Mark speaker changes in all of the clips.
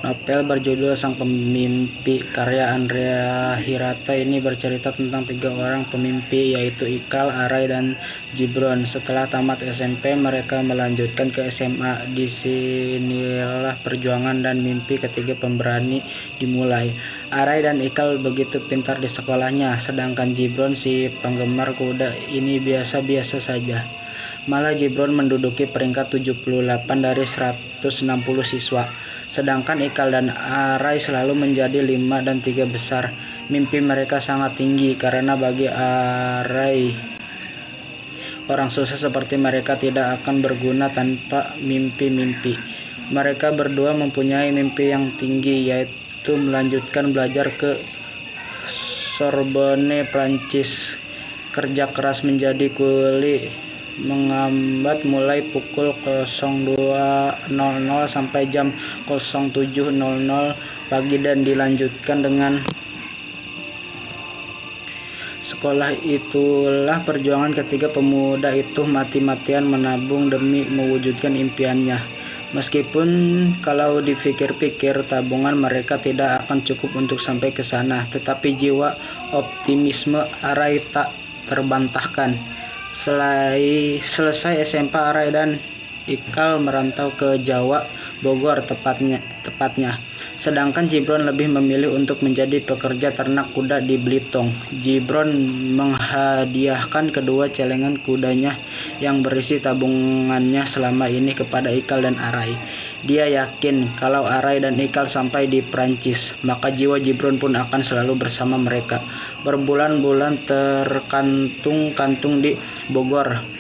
Speaker 1: Novel berjudul Sang Pemimpi karya Andrea Hirata ini bercerita tentang 3 orang pemimpi, yaitu Ikal, Arai, dan Gibron. Setelah tamat SMP, mereka melanjutkan ke SMA. Disinilah perjuangan dan mimpi ketiga pemberani dimulai. Arai dan Ikal begitu pintar di sekolahnya, sedangkan Gibron, si penggemar kuda ini, biasa-biasa saja. Malah Gibron menduduki peringkat 78 dari 160 siswa. Sedangkan Ikal dan Arai selalu menjadi 5 dan 3 besar. Mimpi mereka sangat tinggi karena bagi Arai, orang sukses seperti mereka tidak akan berguna tanpa mimpi-mimpi. Mereka berdua mempunyai mimpi yang tinggi, yaitu melanjutkan belajar ke Sorbonne, Prancis. Kerja keras menjadi kuli mengambat mulai pukul 02.00 sampai jam 07.00 pagi dan dilanjutkan dengan sekolah. Itulah perjuangan ketiga pemuda itu, mati-matian menabung demi mewujudkan impiannya. Meskipun kalau dipikir-pikir tabungan mereka tidak akan cukup untuk sampai ke sana, tetapi jiwa optimisme Arai tak terbantahkan. Selesai SMP, Arai dan Ikal merantau ke Jawa, Bogor tepatnya. Sedangkan Gibron lebih memilih untuk menjadi pekerja ternak kuda di Belitung. Gibron menghadiahkan kedua celengan kudanya yang berisi tabungannya selama ini kepada Ikal dan Arai. Dia yakin kalau Arai dan Ikal sampai di Prancis, maka jiwa Gibron pun akan selalu bersama mereka. Berbulan-bulan terkantung-kantung di Bogor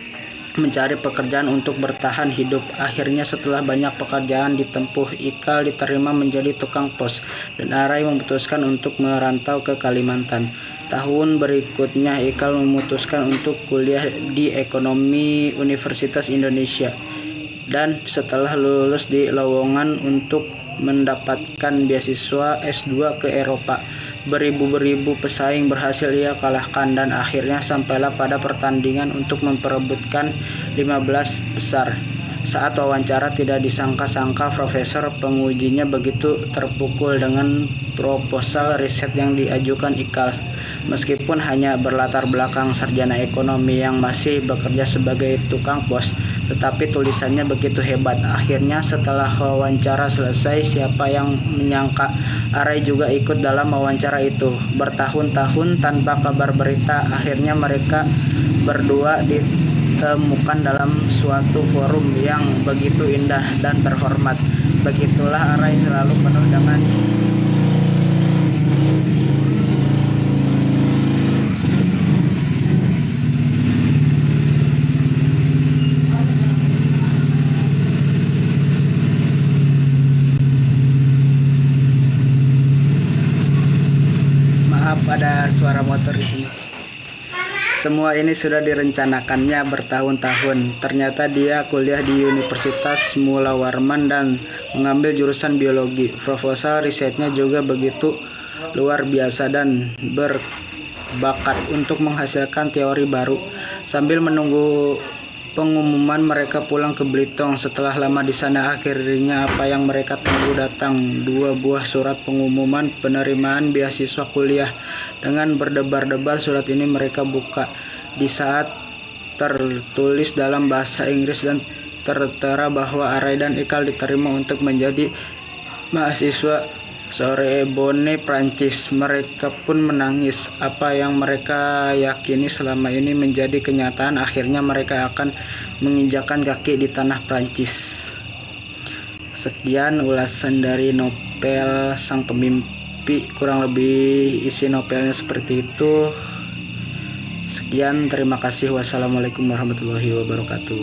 Speaker 1: mencari pekerjaan untuk bertahan hidup. Akhirnya setelah banyak pekerjaan ditempuh, Ikal diterima menjadi tukang pos dan Arai memutuskan untuk merantau ke Kalimantan. Tahun berikutnya Ikal memutuskan untuk kuliah di Ekonomi Universitas Indonesia, dan setelah lulus di lowongan untuk mendapatkan beasiswa S2 ke Eropa. Beribu-ribu pesaing berhasil ia kalahkan dan akhirnya sampailah pada pertandingan untuk memperebutkan 15 besar. Saat wawancara tidak disangka-sangka profesor pengujinya begitu terpukul dengan proposal riset yang diajukan Ikal. Meskipun hanya berlatar belakang sarjana ekonomi yang masih bekerja sebagai tukang pos, tetapi tulisannya begitu hebat. Akhirnya setelah wawancara selesai, siapa yang menyangka Arai juga ikut dalam wawancara itu. Bertahun-tahun tanpa kabar berita, akhirnya mereka berdua ditemukan dalam suatu forum yang begitu indah dan terhormat. Begitulah Arai selalu penuh dengan ada suara motor di sini. Semua ini sudah direncanakannya bertahun-tahun. Ternyata dia kuliah di Universitas Mula Warman dan mengambil jurusan biologi. Proposal risetnya juga begitu luar biasa dan berbakat untuk menghasilkan teori baru. Sambil menunggu pengumuman, mereka pulang ke Belitung. Setelah lama di sana, akhirnya apa yang mereka tunggu datang. 2 buah surat pengumuman penerimaan beasiswa kuliah. Dengan berdebar-debar surat ini mereka buka. Di saat tertulis dalam bahasa Inggris dan tertera bahwa Arai dan Ikal diterima untuk menjadi mahasiswa Sorbonne, Prancis, mereka pun menangis. Apa yang mereka yakini selama ini menjadi kenyataan. Akhirnya mereka akan menginjakan kaki di tanah Prancis. Sekian ulasan dari novel Sang Pemimpi. Kurang lebih isi novelnya seperti itu. Sekian, terima kasih. Wassalamualaikum warahmatullahi wabarakatuh.